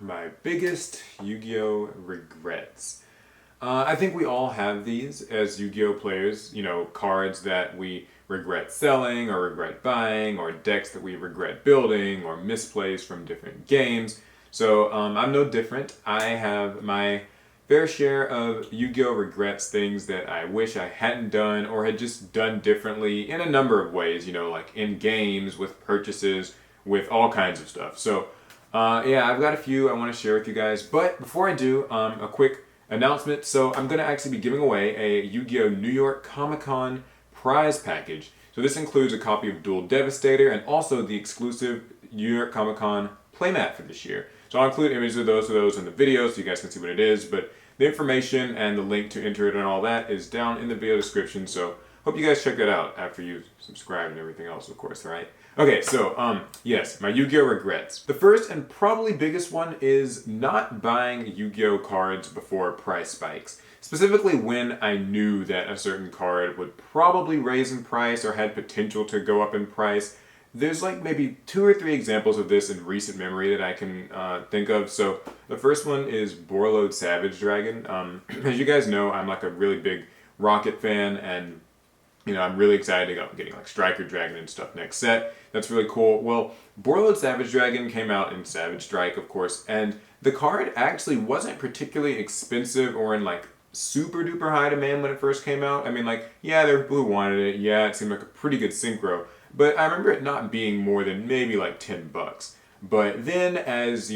my biggest Yu-Gi-Oh regrets. I think we all have these as Yu-Gi-Oh players, cards that we regret selling or regret buying, or decks that we regret building, or misplays from different games. So I'm no different. I have my fair share of Yu-Gi-Oh regrets, things that I wish I hadn't done or had just done differently in a number of ways, like in games, with purchases, with all kinds of stuff. So yeah, I've got a few I want to share with you guys. But before I do, a quick announcement. So I'm going to actually be giving away a Yu-Gi-Oh! New York Comic Con prize package. So this includes a copy of Duel Devastator and also the exclusive New York Comic Con playmat for this year. So I'll include images of those in the video so you guys can see what it is. But the information and the link to enter it and all that is down in the video description. So hope you guys check that out after you subscribe and everything else, of course, right? Okay, so yes, my Yu-Gi-Oh regrets. The first and probably biggest one is not buying Yu-Gi-Oh cards before price spikes. Specifically when I knew that a certain card would probably raise in price or had potential to go up in price. There's like maybe 2 or 3 examples of this in recent memory that I can think of. So the first one is Boreload Savage Dragon. As you guys know, I'm like a really big Rocket fan, and I'm really excited about getting like Striker Dragon and stuff next set. That's really cool. Well, Boreload Savage Dragon came out in Savage Strike, of course, and the card actually wasn't particularly expensive or in like super duper high demand when it first came out. I mean, like, yeah, there were people who wanted it. Yeah, it seemed like a pretty good synchro. But I remember it not being more than maybe like $10. But then as,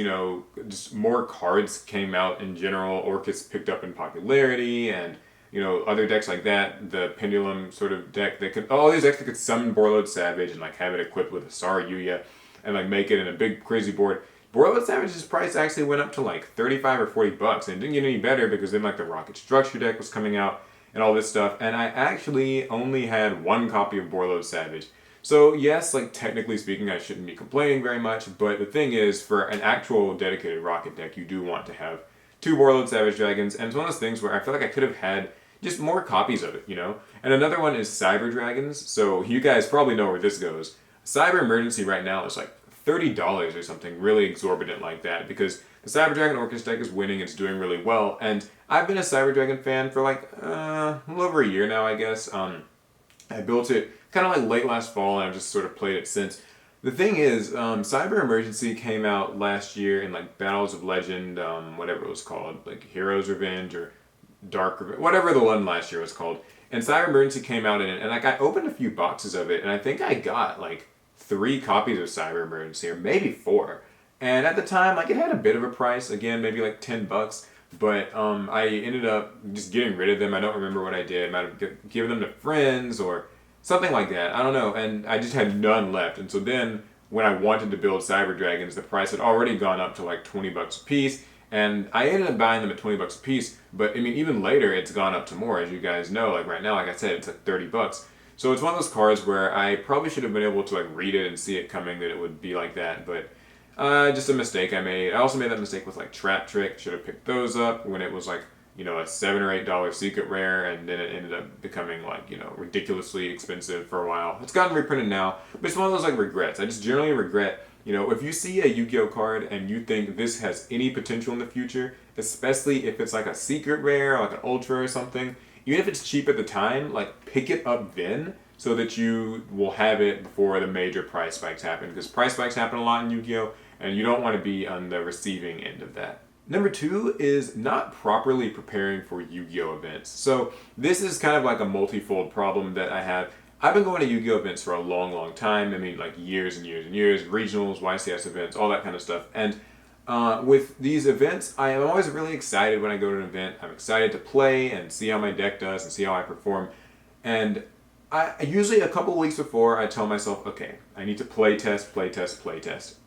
just more cards came out in general, Orcus picked up in popularity, and, other decks like that, the Pendulum sort of deck that could, all these decks that could summon Boreload Savage and like have it equipped with a Sara Yuya and like make it in a big crazy board. Boreload Savage's price actually went up to like 35 or $40, and it didn't get any better because then like the Rocket Structure deck was coming out and all this stuff, and I actually only had 1 copy of Boreload Savage. So yes, like technically speaking, I shouldn't be complaining very much, but the thing is, for an actual dedicated Rocket deck, you do want to have 2 Boreload Savage Dragons, and it's one of those things where I feel like I could have had just more copies of it, And another one is Cyber Dragons, so you guys probably know where this goes. Cyber Emergency right now is like $30 or something really exorbitant like that, because the Cyber Dragon Orcus deck is winning, it's doing really well, and I've been a Cyber Dragon fan for like a little over a year now, I guess. I built it kind of like late last fall, and I've just sort of played it since. The thing is, Cyber Emergency came out last year in like Battles of Legend, whatever it was called, like Heroes Revenge or Dark Revenge, whatever the one last year was called. And Cyber Emergency came out in it, and like I opened a few boxes of it, and I think I got like 3 copies of Cyber Emergency, or maybe 4. And at the time, like it had a bit of a price, again, maybe like $10. But I ended up just getting rid of them. I don't remember what I did. I might have given them to friends or something like that. I don't know. And I just had none left. And so then when I wanted to build Cyber Dragons, the price had already gone up to like $20 a piece. And I ended up buying them at $20 a piece. But I mean, even later, it's gone up to more, as you guys know. Like right now, like I said, it's like $30. So it's one of those cards where I probably should have been able to like read it and see it coming that it would be like that. But just a mistake I made. I also made that mistake with like Trap Trick. Should have picked those up when it was like, a $7 or $8 secret rare, and then it ended up becoming like, ridiculously expensive for a while. It's gotten reprinted now, but it's one of those like regrets. I just generally regret, if you see a Yu-Gi-Oh card and you think this has any potential in the future, especially if it's like a secret rare, or like an ultra or something, even if it's cheap at the time, like pick it up then, so that you will have it before the major price spikes happen, because price spikes happen a lot in Yu-Gi-Oh, and you don't want to be on the receiving end of that. Number 2 is not properly preparing for Yu-Gi-Oh events. So this is kind of like a multifold problem that I have. I've been going to Yu-Gi-Oh events for a long, long time. I mean, like years and years and years, regionals, YCS events, all that kind of stuff. And with these events, I am always really excited when I go to an event. I'm excited to play and see how my deck does and see how I perform. And I usually a couple weeks before, I tell myself, okay, I need to play test,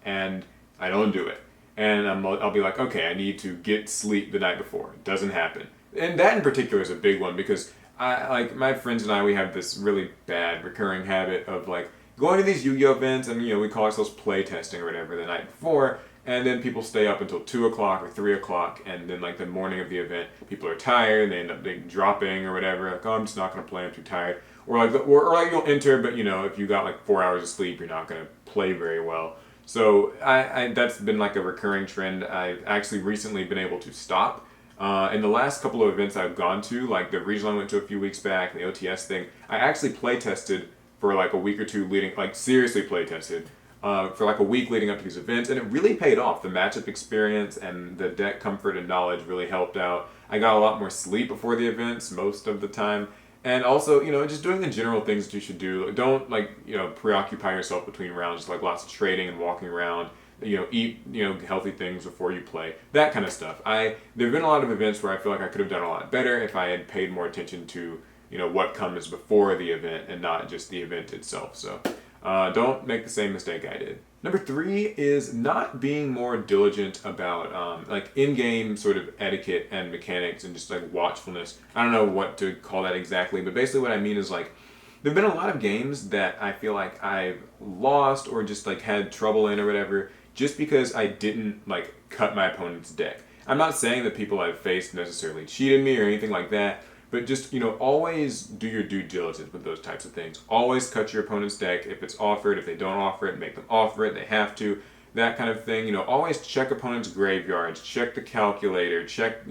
and I don't do it. And I'll be like, okay, I need to get sleep the night before. It doesn't happen. And that in particular is a big one, because like my friends and I, we have this really bad recurring habit of like going to these Yu-Gi-Oh events, and we call ourselves play testing or whatever the night before, and then people stay up until 2 o'clock or 3 o'clock, and then like the morning of the event, people are tired, they end up dropping or whatever, like, oh, I'm just not going to play, I'm too tired. Or like you'll enter, but if you got like 4 hours of sleep, you're not going to play very well. So that's been like a recurring trend. I've actually recently been able to stop. In the last couple of events I've gone to, like the regional I went to a few weeks back, the OTS thing, I actually play tested for like a week or two leading, like seriously play tested for like a week leading up to these events, and it really paid off. The matchup experience and the deck comfort and knowledge really helped out. I got a lot more sleep before the events most of the time. And also, just doing the general things that you should do. Don't preoccupy yourself between rounds, like lots of trading and walking around. Eat healthy things before you play. That kind of stuff. There've been a lot of events where I feel like I could have done a lot better if I had paid more attention to what comes before the event and not just the event itself. So don't make the same mistake I did. Number 3 is not being more diligent about like in-game sort of etiquette and mechanics and just like watchfulness. I don't know what to call that exactly, but basically what I mean is like there've been a lot of games that I feel like I've lost or just like had trouble in or whatever just because I didn't like cut my opponent's deck. I'm not saying that people I've faced necessarily cheated me or anything like that, but just, always do your due diligence with those types of things. Always cut your opponent's deck if it's offered. If they don't offer it, make them offer it. They have to. That kind of thing. Always check opponents' graveyards. Check the calculator. Check,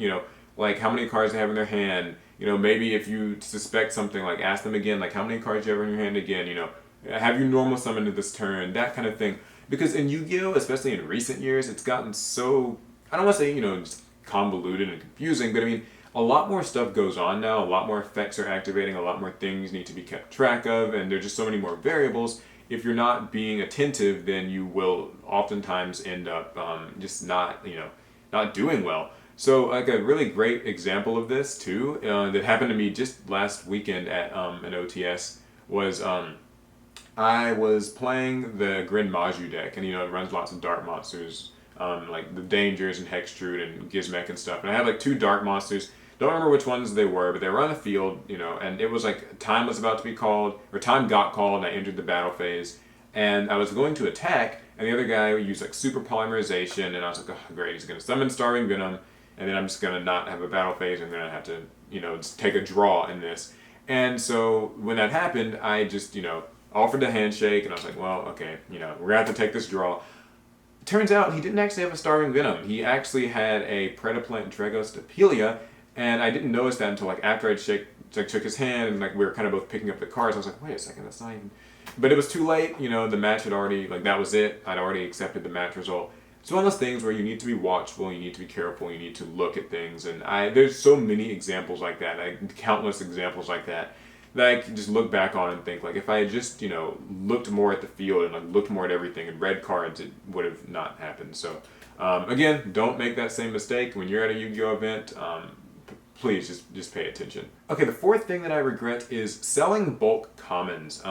like how many cards they have in their hand. Maybe if you suspect something, like ask them again, like how many cards you have in your hand again. Have you normal summoned to this turn? That kind of thing. Because in Yu-Gi-Oh!, especially in recent years, it's gotten so, I don't want to say, just convoluted and confusing, but I mean, a lot more stuff goes on now, a lot more effects are activating, a lot more things need to be kept track of, and there's just so many more variables. If you're not being attentive, then you will oftentimes end up just not doing well. So like a really great example of this too, that happened to me just last weekend at an OTS was I was playing the Grin Maju deck, and it runs lots of dark monsters, like the Dangers and Hextrude and Gizmek and stuff. And I had like 2 dark monsters. Don't remember which ones they were, but they were on the field, and it was like time was about to be called, or time got called, and I entered the battle phase. And I was going to attack, and the other guy used like super polymerization, and I was like, oh great, he's going to summon Starving Venom, and then I'm just going to not have a battle phase, and then I have to, just take a draw in this. And so when that happened, I just, offered a handshake, and I was like, well, okay, we're going to have to take this draw. Turns out he didn't actually have a Starving Venom. He actually had a Predaplant Dragos Depelia, and I didn't notice that until like after I'd shook his hand, and like we were kind of both picking up the cards. I was like, wait a second, that's not even. But it was too late. The match had already, like, that was it. I'd already accepted the match result. It's one of those things where you need to be watchful, you need to be careful, you need to look at things, and there's so many examples like that, like countless examples like that I can just look back on and think, like, if I had just, looked more at the field and like looked more at everything and read cards, it would have not happened. So, again, don't make that same mistake when you're at a Yu-Gi-Oh event. Please just pay attention. Okay, the 4th thing that I regret is selling bulk commons.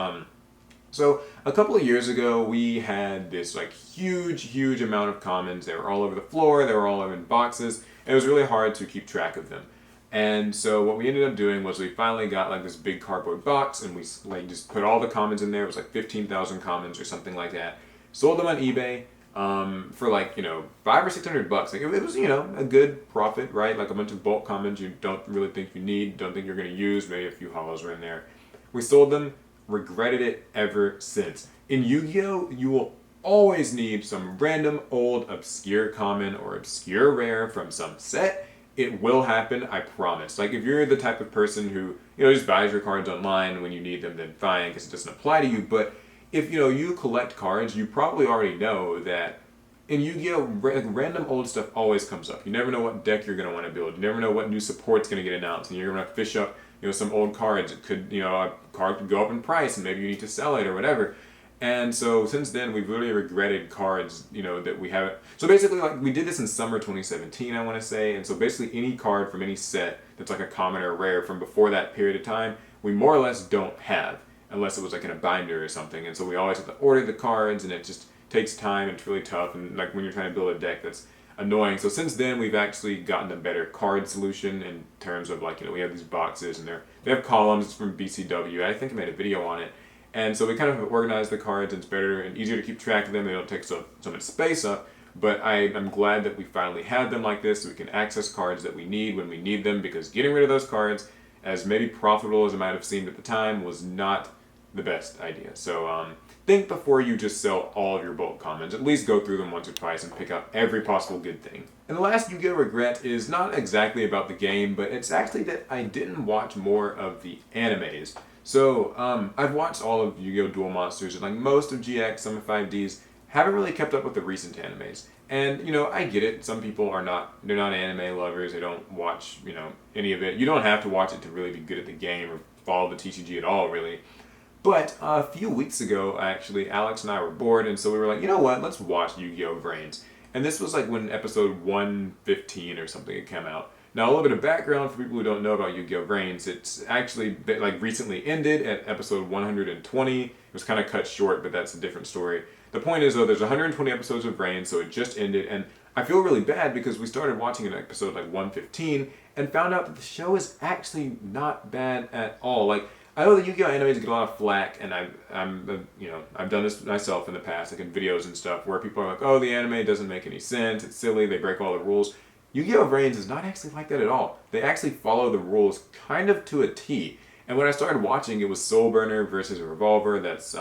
So a couple of years ago, we had this like huge amount of commons. They were all over the floor. They were all over in boxes. And it was really hard to keep track of them. And so what we ended up doing was we finally got like this big cardboard box, and we like just put all the commons in there. It was like 15,000 commons or something like that. Sold them on eBay for like, $500 or $600. Like it was, a good profit, right? Like a bunch of bulk commons you don't really think you need, don't think you're going to use. Maybe a few hollows were in there. We sold them, regretted it ever since. In Yu-Gi-Oh, you will always need some random old obscure common or obscure rare from some set. It will happen, I promise. Like, if you're the type of person who, just buys your cards online when you need them, then fine, because it doesn't apply to you. But if, you collect cards, you probably already know that in Yu-Gi-Oh, random old stuff always comes up. You never know what deck you're going to want to build. You never know what new support's going to get announced. And you're going to fish up, some old cards. It could, a card could go up in price, and maybe you need to sell it or whatever. And so since then, we've really regretted cards, that we haven't. So basically, like, we did this in summer 2017, I want to say. And so basically, any card from any set that's like a common or rare from before that period of time, we more or less don't have, unless it was like in a binder or something. And so we always have to order the cards, and it just takes time, and it's really tough. And like when you're trying to build a deck, that's annoying. So since then, we've actually gotten a better card solution in terms of like, we have these boxes, and they have columns from BCW. I think I made a video on it. And so we kind of organize the cards, and it's better and easier to keep track of them. They don't take so much space up. But I'm glad that we finally had them like this, so we can access cards that we need when we need them, because getting rid of those cards, as maybe profitable as it might have seemed at the time, was not the best idea. So think before you just sell all of your bulk commons. At least go through them once or twice and pick up every possible good thing. And the last Yu-Gi-Oh! Regret is not exactly about the game, but it's actually that I didn't watch more of the animes. So I've watched all of Yu-Gi-Oh! Duel Monsters and like most of GX, some of 5Ds. Haven't really kept up with the recent animes. And, you know, I get it. Some people they're not anime lovers. They don't watch, you know, any of it. You don't have to watch it to really be good at the game or follow the TCG at all, really. But a few weeks ago, actually, Alex and I were bored, and so we were like, you know what, let's watch Yu-Gi-Oh! Vrains. And this was like when episode 115 or something had come out. Now, a little bit of background for people who don't know about Yu-Gi-Oh! Vrains. It's actually like recently ended at episode 120. It was kind of cut short, but that's a different story. The point is, though, there's 120 episodes of Vrains, so it just ended, and I feel really bad because we started watching an episode like 115 and found out that the show is actually not bad at all. Like, I know the Yu-Gi-Oh! Animes get a lot of flack, and I've done this myself in the past, like in videos and stuff, where people are like, oh, the anime doesn't make any sense, it's silly, they break all the rules. Yu-Gi-Oh! Vrains is not actually like that at all. They actually follow the rules kind of to a T. And when I started watching, it was Soul Burner versus a Revolver, that's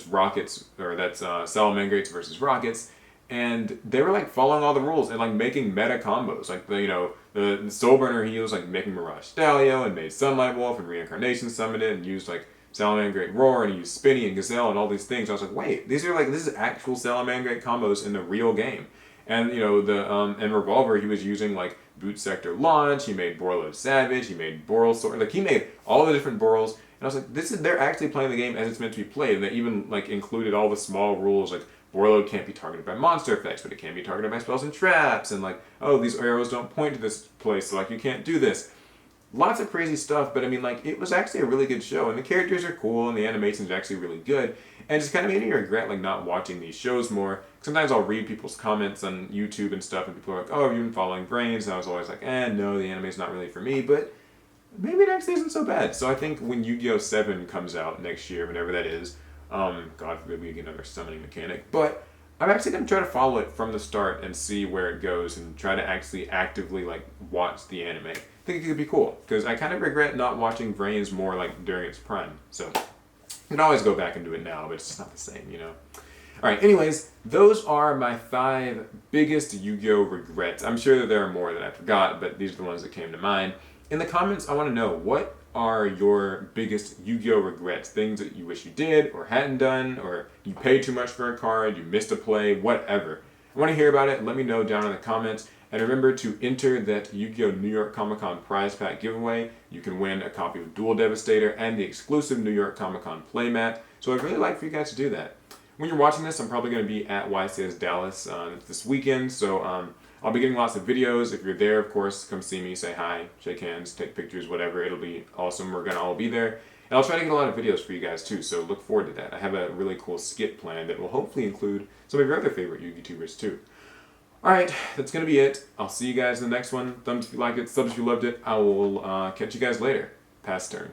Rockets, or that's Salamangreats versus Rockets, and they were like following all the rules and like making meta combos. Like the Soul Burner, he was like making Mirage Stallion and made Sunlight Wolf and Reincarnation summoned it and used like Salamangreat Roar and he used Spinny and Gazelle and all these things. I was like, wait, this is actual Salamangreat combos in the real game. And you know and Revolver, he was using like Boot Sector Launch. He made Boreload Savage. He made Boral Sword. Like he made all the different Borals. And I was like, they're actually playing the game as it's meant to be played. And they even like included all the small rules, like Boreload can't be targeted by monster effects, but it can be targeted by spells and traps. And like, oh, these arrows don't point to this place, so like you can't do this. Lots of crazy stuff, but I mean, like, it was actually a really good show, and the characters are cool, and the animation's actually really good, and it just kind of made me regret, like, not watching these shows more. Sometimes I'll read people's comments on YouTube and stuff, and people are like, oh, have you been following Vrains? And I was always like, no, the anime's not really for me, but maybe it actually isn't so bad. So I think when Yu-Gi-Oh! 7 comes out next year, whenever that is, God forbid we get another summoning mechanic, but I'm actually going to try to follow it from the start and see where it goes and try to actually actively, like, watch the anime. I think it could be cool, because I kind of regret not watching Vrains more, like, during its prime. So, you can always go back and do it now, but it's just not the same, you know? Alright, anyways, those are my 5 biggest Yu-Gi-Oh! Regrets. I'm sure that there are more that I forgot, but these are the ones that came to mind. In the comments, I want to know, what are your biggest Yu-Gi-Oh! Regrets? Things that you wish you did or hadn't done, or you paid too much for a card, you missed a play, whatever. I want to hear about it. Let me know down in the comments. And remember to enter that Yu-Gi-Oh! New York Comic Con prize pack giveaway. You can win a copy of Duel Devastator and the exclusive New York Comic Con playmat. So I'd really like for you guys to do that. When you're watching this, I'm probably going to be at YCS Dallas this weekend, so I'll be getting lots of videos. If you're there, of course, come see me, say hi, shake hands, take pictures, whatever. It'll be awesome. We're going to all be there. And I'll try to get a lot of videos for you guys, too, so look forward to that. I have a really cool skit planned that will hopefully include some of your other favorite YouTubers, too. Alright, that's going to be it. I'll see you guys in the next one. Thumbs if you like it, subs if you loved it. I will catch you guys later. Pass turn.